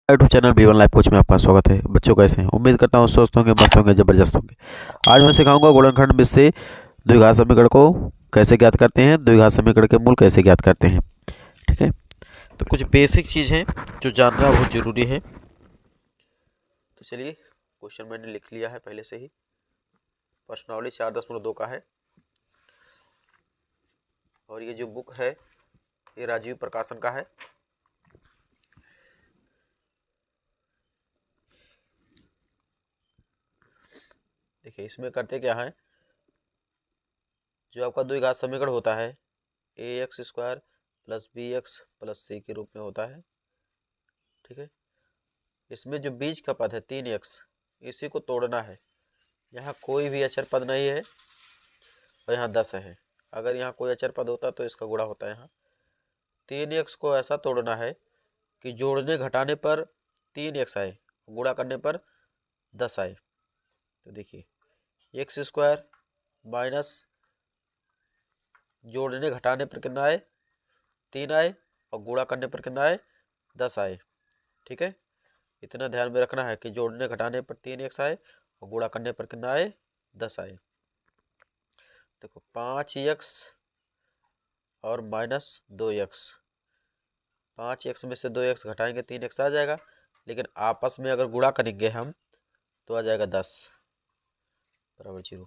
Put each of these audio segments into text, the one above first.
YouTube channel B1 life coach में आपका स्वागत है। बच्चों कैसे हैं? उम्मीद करता हूँ स्वस्थ होंगे, मस्त होंगे, जबरदस्त होंगे। आज मैं सिखाऊंगा गुणनखंड में से द्विघात समीकरण को कैसे ज्ञात करते हैं, द्विघात समीकरण के मूल कैसे ज्ञात करते हैं। ठीक है, तो कुछ बेसिक चीज़ है जो जानना बहुत जरूरी है। तो चलिए, क्वेश्चन मैंने लिख लिया है पहले से ही। प्रश्नावली 4.2 का है और ये जो बुक है ये राजीव प्रकाशन का है। देखिए, इसमें करते क्या है, जो आपका द्विघात समीकरण होता है ax² + bx + c के रूप में होता है। ठीक है, इसमें जो बीच का पद है 3x, इसी को तोड़ना है। यहाँ कोई भी अचर पद नहीं है और यहाँ 10 है। अगर यहाँ कोई अचर पद होता तो इसका गुणा होता है। यहाँ 3x को ऐसा तोड़ना है कि जोड़ने घटाने पर 3x आए, गुणा करने पर 10 आए। तो देखिए, x² माइनस जोड़ने घटाने पर कितना आए, 3 आए, और गुणा करने पर कितना आए, 10 आए। ठीक है, इतना ध्यान में रखना है कि जोड़ने घटाने पर 3x आए और गुणा करने पर कितना आए, 10 आए। देखो, 5x और -2x, 5x में से 2x घटाएंगे 3x आ जाएगा, लेकिन आपस में अगर गुणा करेंगे हम तो आ जाएगा 10 बराबर 0।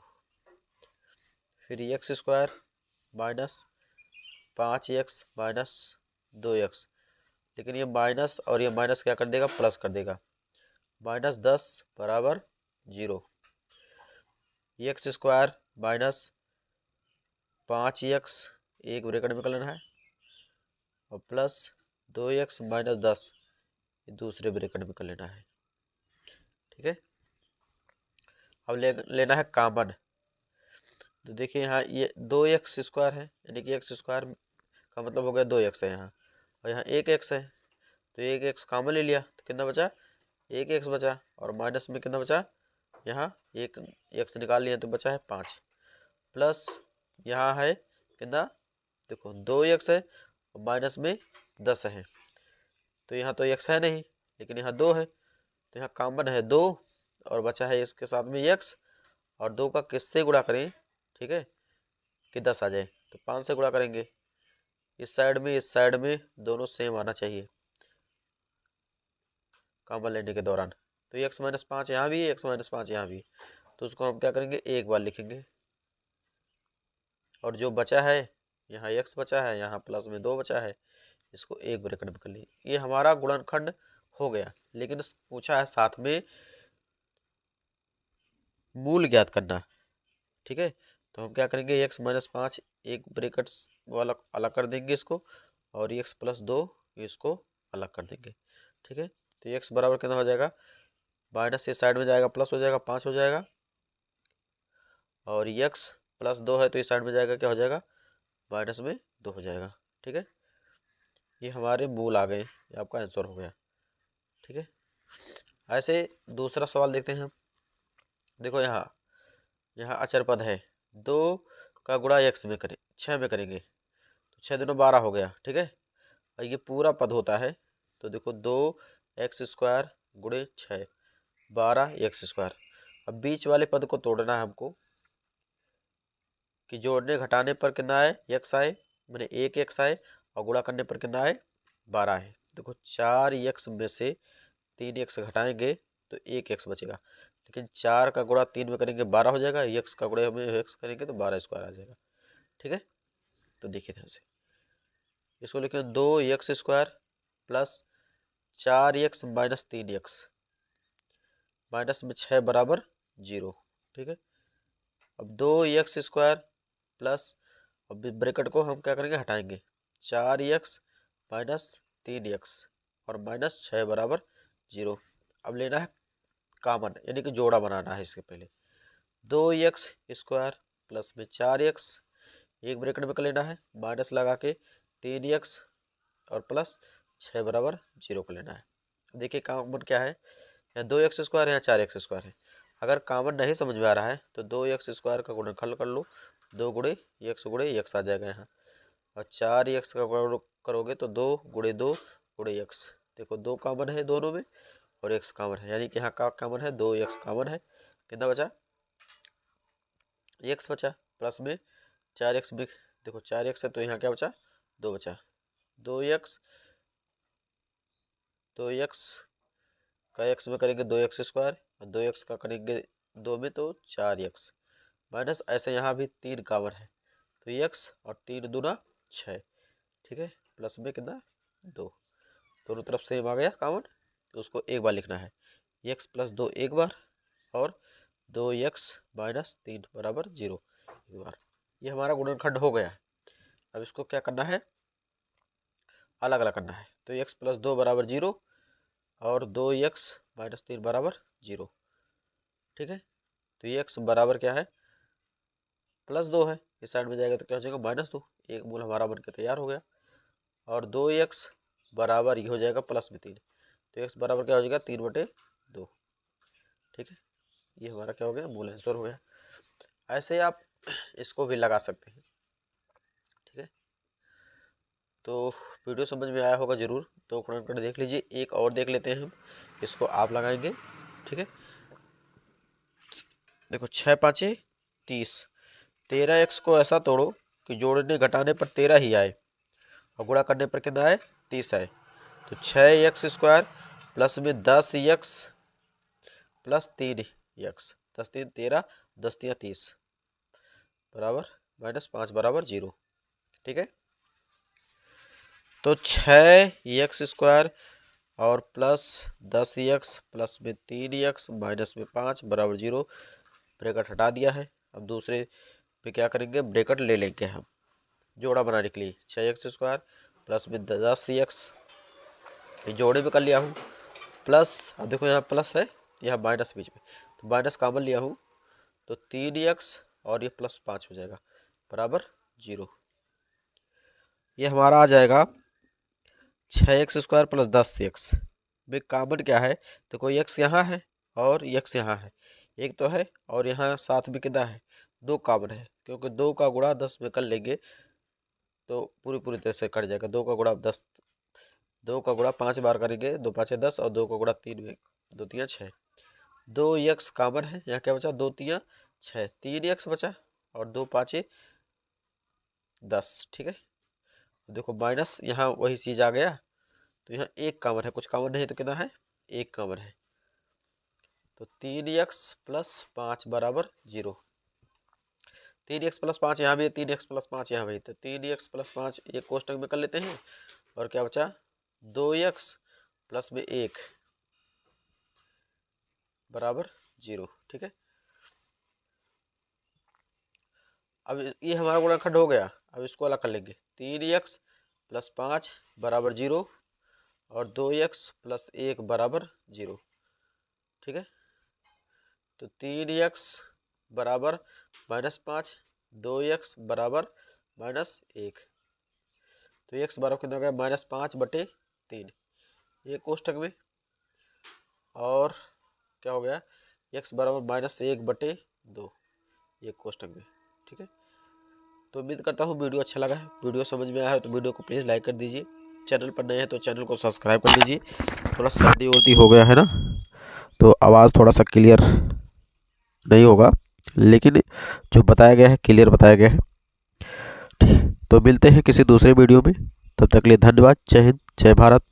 फिर x² minus 5x minus 2x, लेकिन ये माइनस और ये माइनस क्या कर देगा, प्लस कर देगा। -10 बराबर 0। x² माइनस 5x, एक ब्रैकेट में कर लेना है, और प्लस 2x माइनस 10, ये दूसरे ब्रैकेट में कर लेना है। ठीक है, अब लेना है कॉमन। तो देखिए, यहाँ ये 2x² है, यानी कि x² का मतलब हो गया 2x है यहाँ, और यहाँ 1x है, तो 1x कॉमन ले लिया तो कितना बचा, 1x बचा, और माइनस में कितना बचा, यहाँ 1x निकाल लिया तो बचा है 5, प्लस यहाँ है कितना, देखो 2x है और माइनस में 10 है, तो यहाँ तो x है नहीं, लेकिन यहाँ 2 है, तो यहाँ कॉमन है 2, और बचा है इसके साथ में x, और 2 का किससे गुणा करें, ठीक है, कि 10 आ जाए, तो 5 से गुणा करेंगे। इस साइड में दोनों सेम आना चाहिए कॉमन लेने के दौरान। तो x - 5 यहाँ भी है, x - 5 यहाँ भी है, तो उसको हम क्या करेंगे, एक बार लिखेंगे, और जो बचा है यहाँ x बचा है, यहाँ प्लस में 2 बचा है, इसको एक ब्रैकेट में कर लिए। ये हमारा गुणनखंड हो गया, लेकिन पूछा है साथ में मूल ज्ञात करना। ठीक है, तो हम क्या करेंगे, x - 5 एक ब्रैकेट वाला अलग कर देंगे इसको, और x + 2 इसको अलग कर देंगे। ठीक है, तो x बराबर कितना हो जाएगा, माइनस इस साइड में जाएगा, प्लस हो जाएगा, 5 हो जाएगा, और x + 2 है तो इस साइड में जाएगा, क्या हो जाएगा, माइनस में 2 हो जाएगा। ठीक है, ये हमारे मूल आ गए, ये आपका आंसर हो गया। ठीक है, ऐसे दूसरा सवाल देखते हैं हम। देखो, यहाँ अचर पद है, 2 का गुणा x में करें, 6 में करेंगे, तो 6 दूनी 12 हो गया। ठीक है, और ये पूरा पद होता है, तो देखो 2x² गुणे 6, 12x²। अब बीच वाले पद को तोड़ना है हमको, कि जोड़ने घटाने पर कितना आए, x आए, मैंने 1x आए, और गुणा करने पर कितना आए, 12 है। देखो, 4x में से 3x घटाएंगे तो 1x बचेगा, लेकिन 4 का गुणा 3 में करेंगे 12 हो जाएगा, x का गुणा में x करेंगे तो 12² आ जाएगा। ठीक है, तो देखिए ध्यान से, इसको लिखें 2x² plus 4x minus 3x, minus में 6 बराबर 0। ठीक है, अब 2x² प्लस, अब ब्रैकेट को हम क्या करेंगे, हटाएंगे, 4x माइनस 3x, और माइनस 6 बराबर 0। अब लेना है कॉमन, यानी कि जोड़ा बनाना है। इसके पहले 2x² प्लस में 4x, एक ब्रैकेट में कर लेना है, माइनस लगा के 3x, और प्लस 6 बराबर 0 को लेना है। देखिए कॉमन क्या है, यहाँ 2x² है, यहाँ 4x² है। अगर कॉमन नहीं समझ में आ रहा है तो 2x² का गुणनखंड कर लो, 2 गुणे x आ जाएगा यहाँ, और 4x का गुणा करोगे तो 2 गुणे 2 गुणे x, देखो 2 कॉमन है दोनों में और x कॉमन है, यानी कि यहाँ का कॉमन है 2x कॉमन है। कितना बचा? x बचा, प्लस में 4x भी, देखो 4x है तो यहाँ क्या बचा? 2 बचा। 2x का x में करेंगे 2x स्क्वायर और 2x का करेंगे 2 में तो 4x माइनस, ऐसे यहाँ भी 3 कॉमन है तो x और 3 दूना 6, ठीक है, प्लस में कितना? 2, दोनों तरफ सेम आ गया कॉमन, तो उसको एक बार लिखना है, x प्लस 2 एक बार और 2x माइनस 3 बराबर 0 एक बार। ये हमारा गुणनखंड हो गया। अब इसको क्या करना है? अलग अलग करना है। तो x प्लस 2 बराबर 0 और 2x माइनस 3 बराबर 0, ठीक है। तो ये x बराबर क्या है? प्लस 2 है, इस साइड में जाएगा तो क्या हो जाएगा? -2, एक मूल हमारा बन के तैयार हो गया। और 2x बराबर ये हो जाएगा प्लस में 3, तो x बराबर क्या हो जाएगा? 3/2, ठीक है। ये हमारा क्या हो गया? मूल आंसर हो गया। ऐसे आप इसको भी लगा सकते हैं, ठीक है। तो वीडियो समझ में आया होगा जरूर, तो गुणनखंड देख लीजिए। एक और देख लेते हैं हम, इसको आप लगाएंगे, ठीक है। देखो 6 5 30, 13x को ऐसा तोड़ो कि जोड़ने घटाने पर 13 ही आए और गुणा करने पर कितना आए? 30 आए। तो 6x स्क्वायर प्लस में 10x प्लस 3x, 10 3 13, 10 3 30 बराबर -5 बराबर 0, ठीक है। तो 6x स्क्वायर और प्लस 10x प्लस में 3x माइनस में 5 बराबर 0, ब्रैकेट हटा दिया है। अब दूसरे पे क्या करेंगे? ब्रैकेट ले लेंगे हम जोड़ा बनाने के लिए। 6x स्क्वायर प्लस में 10x, ये जोड़े में कर लिया हूँ, प्लस, अब देखो यहाँ प्लस है, यहाँ माइनस बीच में, तो माइनस कॉमन लिया हूँ, तो 3x और ये प्लस 5 हो जाएगा बराबर 0। ये हमारा आ जाएगा 6x स्क्वायर प्लस 10x में कॉमन क्या है? तो कोई x यहाँ है और x यहाँ है, एक तो है, और यहाँ साथ में कितना है? 2 कॉमन है, क्योंकि 2 का गुणा 10 में कर लेंगे तो पूरी तरह से कट जाएगा। 2 का गुणा 10, 2 का गुणा 5 बार करेंगे, 2 5 10 और 2 का गुणा 3 में 2 3 6, 2x कॉमन है, यहाँ क्या बचा? 2 3 6, 3x बचा और 2 5 10, ठीक है। देखो माइनस, यहाँ वही चीज़ आ गया, तो यहाँ एक कॉमन है, कुछ कॉमन नहीं तो कितना है? एक कॉमन है, तो 3x प्लस 5 बराबर 0। 3x प्लस 5 यहाँ भी है, 3x प्लस 5 यहाँ भी है, तो 3x प्लस 5 एक कोष्टक में कर लेते हैं और क्या बचा? 2x प्लस में 1 बराबर 0, ठीक है। अब ये हमारा गुणनखंड हो गया। अब इसको अलग कर लेंगे। 3x प्लस 5 बराबर 0 और 2x प्लस 1 बराबर 0, ठीक है। तो 3x बराबर -5, 2x बराबर -1, तो x बराबर कितना हो गया? -5/3, ये कोष्टक में, और क्या हो गया? x बराबर -1/2, ये कोष्टक में, ठीक है। तो उम्मीद करता हूँ वीडियो अच्छा लगा है। वीडियो समझ में आया है तो वीडियो को प्लीज़ लाइक कर दीजिए। चैनल पर नए हैं तो चैनल को सब्सक्राइब कर लीजिए। थोड़ा सर्दी वर्दी हो गया है ना, तो आवाज़ थोड़ा सा क्लियर नहीं होगा, लेकिन जो बताया गया है क्लियर बताया गया है। तो मिलते हैं किसी दूसरे वीडियो में, तब तक के लिए धन्यवाद। जय हिंद, जय भारत।